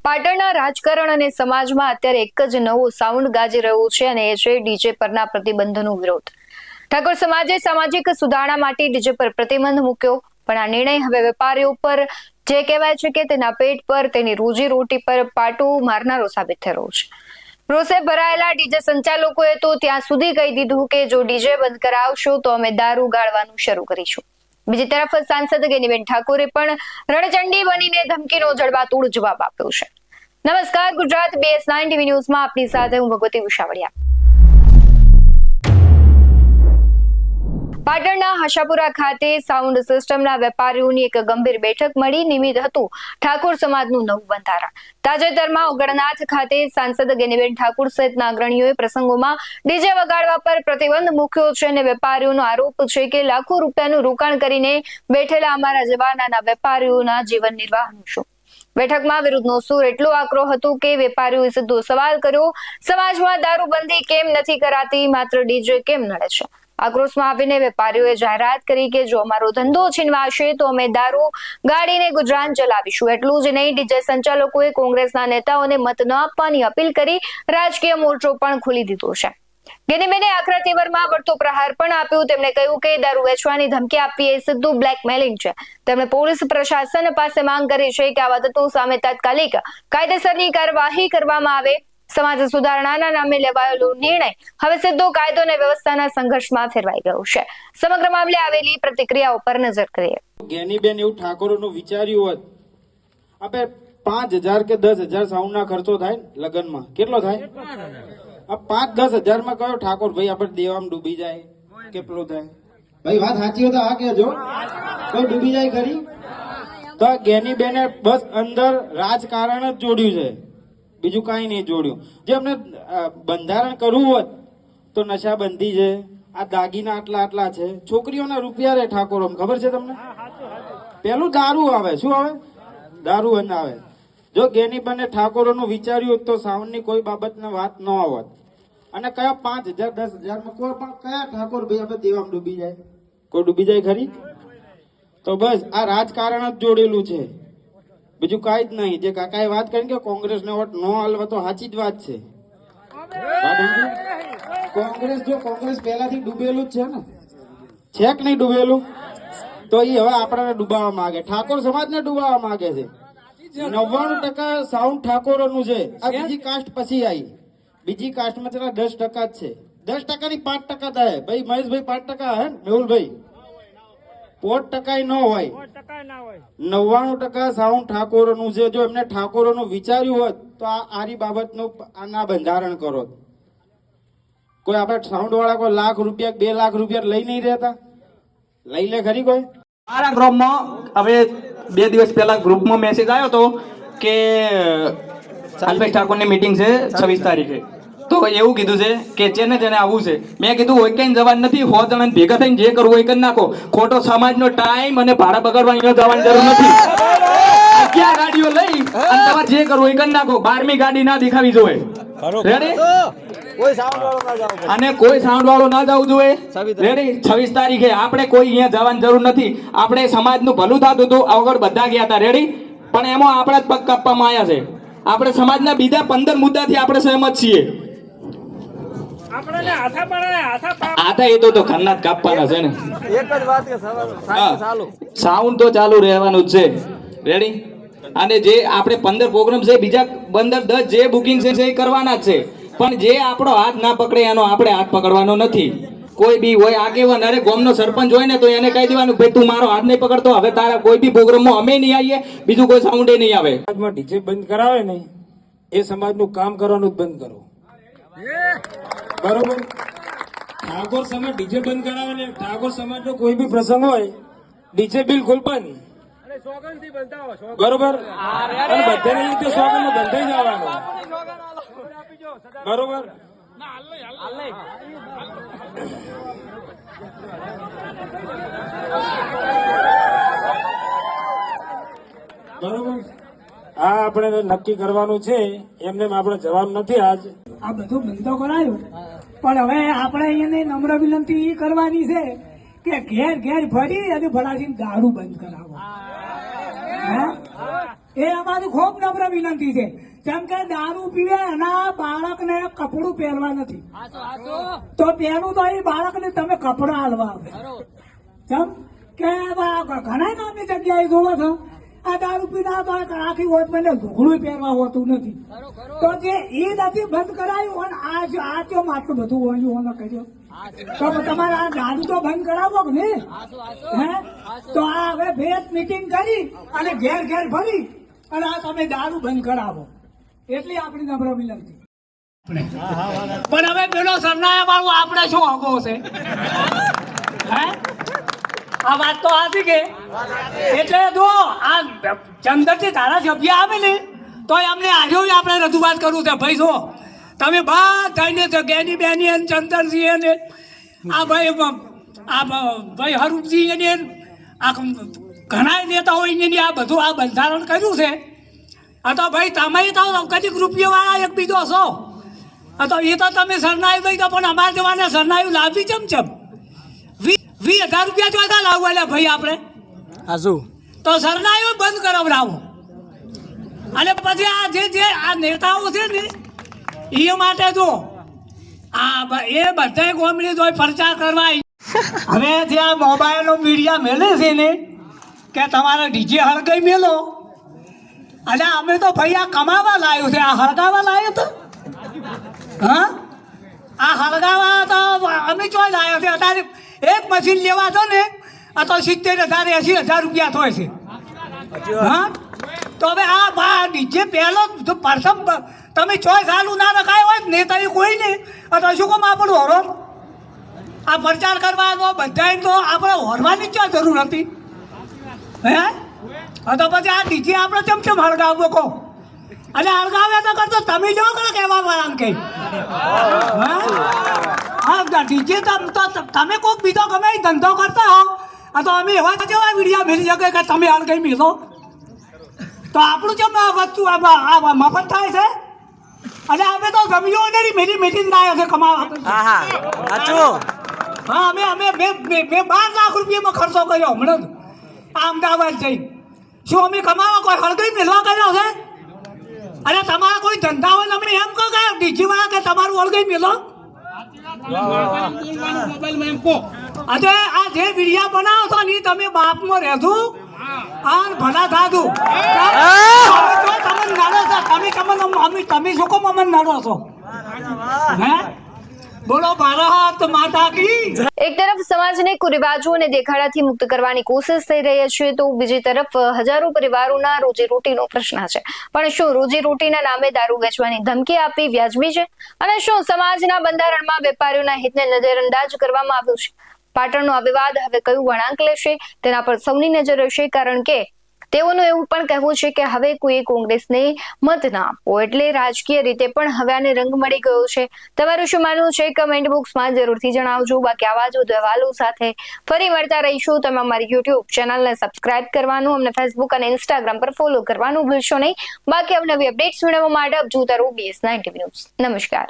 પાટણના રાજકારણ અને સમાજમાં અત્યારે એક જ નવો સાઉન્ડ ગાજી રહ્યો છે અને એ છે ડીજે પરના પ્રતિબંધનો વિરોધ. ઠાકોર સમાજે સામાજિક સુધારણા માટે ડીજે પર પ્રતિબંધ મૂક્યો, પણ આ નિર્ણય હવે વેપારીઓ પર જે કહેવાય છે કે તેના પેટ પર, તેની રોજીરોટી પર પાટું મારનારો સાબિત થઈ રહ્યો છે. રોષે ભરાયેલા ડીજે સંચાલકોએ તો ત્યાં સુધી કહી દીધું કે જો ડીજે બંધ કરાવશો તો અમે દારૂ ગાળવાનું શરૂ કરીશું. બીજી તરફ સાંસદ ગેનીબેન ઠાકોરે પણ રણચંડી બનીને ધમકીનો જડબાતોડ જવાબ આપ્યો છે. નમસ્કાર, ગુજરાત BS9 TV ન્યૂઝમાં આપની સાથે હું ભગવતી વિશાવડિયા. પાટણના હશાપુરા ખાતે સાઉન્ડ સિસ્ટમના વેપારીઓની એક ગંભીર બેઠક મળી નિમિત્ત હતું ઠાકોર સમાજનું નવું બંધારણ. તાજેતરમાં ઓગણનાથ ખાતે સાંસદ ગેનીબેન ઠાકોર સહિતના અગ્રણીઓએ પ્રસંગોમાં ડીજે વગાડવા પર પ્રતિબંધ મૂક્યો છે અને વેપારીઓનો આરોપ છે કે લાખો રૂપિયાનું રોકાણ કરીને બેઠેલા અમારા જેવા નાના વેપારીઓના જીવન નિર્વાહનું શું. બેઠકમાં વિરોધનો સૂર એટલો આકરો હતો કે વેપારીઓએ સીધો સવાલ કર્યો, સમાજમાં દારૂબંધી કેમ નથી કરાતી, માત્ર ડીજે કેમ નડે છે. આક્રોશમાં આવીને વેપારીઓએ જાહેરાત કરી કે જો અમારો ધંધો છીનવાશે તો અમે દારૂ ગાડીને ગુજરાન ચલાવીશું. એટલું જ નહીં, ડીજે સંચાલકોએ કોંગ્રેસના નેતાઓને મત ન આપવાની અપીલ કરી રાજકીય મોરચો પણ ખોલી દીધો છે. ગેનીબેને આકરા તેવરમાં વળતો પ્રહાર પણ આપ્યો. તેમણે કહ્યું કે દારૂ વેચવાની ધમકી આપવી એ સીધું બ્લેકમેલિંગ છે. તેમણે પોલીસ પ્રશાસન પાસે માંગ કરી છે કે આવા તત્વો સામે તાત્કાલિક કાયદેસરની કાર્યવાહી કરવામાં આવે. સમાજ સુધારણાના નામે લેવાયેલો નિર્ણય હવે સીધો કાયદો અને વ્યવસ્થાના સંઘર્ષમાં ફેરવાઈ ગયો છે. સમગ્ર મામલે આવેલી પ્રતિક્રિયાઓ પર નજર કરીએ. ગેનીબેન એવું ઠાકોરનું વિચાર્યું હોત, આપણે 5,000 કે 10,000 સાઉન્ડના ખર્ચો થાય લગનમાં, કેટલો થાય? આ 5-10 હજારમાં કયો ઠાકોર ભાઈ આપણે દેવામાં ડૂબી જાય કે પેલો થાય? ભાઈ વાત સાચી હોય તો આ કહેજો, કોઈ ડૂબી જાય ખરી? તો ગેનીબેને બસ અંદર રાજકારણ જ જોડ્યું છે, બીજું કાંઈ નહીં જોડ્યું. જે અમને બંધારણ કરવું હોત તો નશાબંધી છે, આ દાગીના આટલા છે, છોકરીઓના રૂપિયા રે ઠાકોરો, ખબર છે તમને? પેલું દારૂ આવે, શું આવે? દારૂ આવે. જો ગેનીબેને ઠાકોરોનું વિચાર્યું તો સાઉન્ડની કોઈ બાબતને વાત ન આવત. અને કયા 5,000 10,000માં કોઈ પણ કયા ઠાકોર ભાઈ આપણે દેવામાં ડૂબી જાય? કોઈ ડૂબી જાય ખરી? તો બસ આ રાજકારણ જ જોડેલું છે, બીજું કાંઈ જ નહીં. જે કાકાએ વાત કરી કે કોંગ્રેસને વોટ ન હાલવા, તો સાચી જ વાત છે. કોંગ્રેસ પહેલાથી ડૂબેલું જ છે ને, છે કે નહીં ડૂબેલું? તો એ હવે આપણને ડૂબાવવા માંગે, ઠાકોર સમાજને ડૂબાવવા માંગે છે. 99% સાઉન્ડ ઠાકોરોનું છે. આ બીજી કાસ્ટ પછી આવી, બીજી કાસ્ટમાં તેના 10% જ છે. 10%ની 5% થાય. ભાઈ મહેશભાઈ 5% હે ને, મેહુલભાઈ 5% ન હોય, 99% સાઉન્ડ ઠાકોરોનું છે. જો એમને ઠાકોરોનું વિચાર્યું હોત તો આરી બાબતનું આના બંધારણ કરો. કોઈ આપણે સાઉન્ડ વાળા કોઈ લાખ રૂપિયા 2 લાખ રૂપિયા લઈ નહીં રહેતા? લઈ લે ખરી કોઈ? મારા ગ્રુપમાં હવે 2 દિવસ પહેલા ગ્રુપમાં મેસેજ આવ્યો હતો કે અલ્પેશ ઠાકોરની મીટિંગ છે 26 તારીખે. તો એવું કીધું છે કે જેને આવવું છે. મેં કીધું હોય કઈ જવાનું નથી, 100 જણા ભેગા થઈને જે કરવું હોય કરી નાખો. ખોટો સમાજનો ટાઈમ અને ભાડા બગાડવા અહીંયા જવાની જરૂર નથી. 11 ગાડીઓ લઈ અને તમારે જે કરવું હોય કરી નાખો. 12મી ગાડી ના દેખાવી જોઈએ. રેડી? અને કોઈ સાઉન્ડ વાળો ના જવું જોઈએ. રેડી? 26 તારીખે આપણે કોઈ અહીંયા જવાની જરૂર નથી. આપણે સમાજનું ભલું થતું હતું, આગળ બધા ગયા હતા. રેડી? પણ એમાં આપણા જ પગ કાપવામાં આવ્યા છે. આપણે સમાજના બીજા 15 મુદ્દાથી આપણે સહમત છીએ. આથા એ તો ઘરના જ કાપવાના છે ને. એક જ વાત કે સાઉન્ડ તો ચાલુ રહેવાનું જ છે. રેડી? અને જે આપણે 15 પ્રોગ્રામ છે, બીજા 15-10 જે બુકિંગ છે એ કરવાના જ છે. પણ જે આપણો હાથ ના પકડે એનો આપણે હાથ પકડવાનો નથી. કોઈ બી હોય આગેવાન, અરે ગામનો સરપંચ હોય ને તો એને કહી દેવાનું, ભાઈ તું મારો હાથ નહીં પકડતો, હવે તારા કોઈ બી પ્રોગ્રામમાં અમે નહીં આવીએ, બીજું કોઈ સાઉન્ડે નહીં આવે. સમાજમાં ડીજે બંધ કરાવે ને, એ સમાજનું કામ કરવાનું જ બંધ કરો. બરોબર? ઠાકોર સમાજ ડીજે બંધ કરાવે ને, ઠાકોર સમાજનો કોઈ બી પ્રસંગ હોય, ડીજે બિલકુલ બંધ. બરોબર? અને બધાને રીતે સોગંદ બંધાઈ જવાનું. બરોબર? બરોબર? આ આપણે નક્કી કરવાનું છે, એમને આપણે જવાનું નથી. આજ આ બધું બંધ તો કરાયું, પણ હવે આપણે અહીંયા નમ્ર વિનંતી કરવાની છે કે ઘેર ફરી અને ફરાથી દારૂ બંધ કરાવો. એ અમારી ખૂબ નમ્ર વિનંતી છે. જેમ કે દારૂ પીવે એના બાળકને કપડું પહેરવા નથી, તો પહેલું તો એ બાળકને તમે કપડા હાલવા આવે. જેમ કે ઘણા નામની જગ્યાએ જોવો છો આ દારૂ પીના તો આખી હોત મને લુગડું પહેરવા હોતું નથી. તો જે એ નથી બંધ કરાયું અને આ કેમ આટલું બધું ઓછું કર્યો, તો તમારે આ દારૂ તો બંધ કરાવો કે ને? હે તો આ હવે ભેદ મીટિંગ કરી અને ઘેર ઘેર ફરી અને આ તમે દારૂ બંધ કરાવો, એટલી આપણી નમ્ર વિનંતી. પણ હવે પેલો સરનાયા વાળું આપણે શું હગો છે? હે આ વાત તો આ કે એટલે જો આ ચંદરથી ધારાસભ્ય આવે ને તો અમને આજે આપણે રજૂઆત કરવું છે. ભાઈ જો તમે બધાને જ્ઞાની બેની અને ચંદરસિંહ અને આ ભાઈ હરૂપસિંહ અને આ ઘણા નેતાઓ એની આ બધું આ બંધારણ કર્યું છે. તો ભાઈ તમે તો કદીક રૂપિયાવાળા એક બીજો છો, તો એ તો તમે સરનાયું દઈ દો, પણ અમારા જવાને સરનાયું લાવવી ચમચમ 20,000 રૂપિયા જોતા લાવવા ભાઈ આપણે તો સરનાયું બંધ કરાવડાવો. અને પછી આ જે આ નેતાઓ છે ને એ માટે જો આ એ બધા કોમડી જો પ્રચાર કરવા હવે જે આ મોબાઈલનો મીડિયા મેલે છે ને કે તમારે ડીજે હળગાઈ મેલો, અને અમે તો ભાઈ આ કમાવા લાવ્યું છે, આ હળગાવા લાવ્યો તો હા આ હળગાવા તો અમે ચોય લાવ્યો છે. અત્યારે એક મશીન લેવા તો ને આ તો 70,000 80,000 રૂપિયા થાય છે. હા તો હવે આ ડીજે પહેલો જો પ્રથમ તમે ચોય ચાલુ ના રખાય હોય નેતા કોઈ નહીં, તો શું કામ આપણું હોરો આ પ્રચાર કરવાનો બધા તો આપણે હોરવાની ક્યાં જરૂર હતી? હે તો પછી આ ડીજે આપણે ચમચમ હળગાવો કહો, અને હળગાવે તો કરતો તમે જો કરો કહેવા વાળા કઈ હા ડીજે તમે કોઈક બીજો ગમે ધંધો કરતા હો તો અમે એવા જેવા વિડીયા મેળવી શકે કે તમે હળગાઈ મેળો, તો આપણું જેમ વસ્તુ મફત થાય છે. અને અમે તો ગમ્યું ને મેરી મેટીને લાવ્યો છે કમાવા. હા અમે 12 લાખ રૂપિયામાં ખર્ચો કર્યો હમણાં આ અમદાવાદ જઈ. શું અમે કમાવા કોઈ હળગાઈ મેળવા કર્યો છે? અને તમારા કોઈ ધંધા હોય તમે એમ કહો કે ડીજી વાળા કે તમારું હળગાઈ મેળો. આજે આ જે વિડીયા બનાવો છો ને તમે બાપમાં રહેજો અને ભલા થાતું. તમે શું કહો અમને નડો છો? હે બોલો ભારત માતા કી. એક તરફ સમાજને કુરિવાજો અને દેખાડાથી મુક્ત કરવાની કોશિશ થઈ રહી છે, તો બીજી તરફ હજારો પરિવારોના રોજીરોટીનો પ્રશ્ન છે. પણ શું રોજીરોટીના નામે દારૂ વેચવાની ધમકી આપવી વ્યાજબી છે? અને શું સમાજના બંધારણમાં વેપારીઓના હિતને નજરઅંદાજ કરવામાં આવ્યું છે? પાટણનો આ વિવાદ હવે કયું વળાંક લેશે તેના પર સૌની નજર રહેશે, કારણ કે તેઓનું એવું પણ કહેવું છે કે હવે કોઈ કોંગ્રેસને મત ના આપો એટલે રાજકીય રીતે પણ હવે આને રંગ મળી ગયો છે. તમારું શું માનવું છે કમેન્ટ બોક્સમાં જરૂરથી જણાવજો. બાકી આવા જ અહેવાલો સાથે ફરી મળતા રહીશું. તમે અમારી યુટ્યુબ ચેનલને સબસ્ક્રાઇબ કરવાનું, અમને ફેસબુક અને ઇન્સ્ટાગ્રામ પર ફોલો કરવાનું ભૂલશો નહીં. બાકી અવનવી અપડેટ્સ મેળવવા માટે આપ જોતા રહો BS9 TV ન્યૂઝ. નમસ્કાર.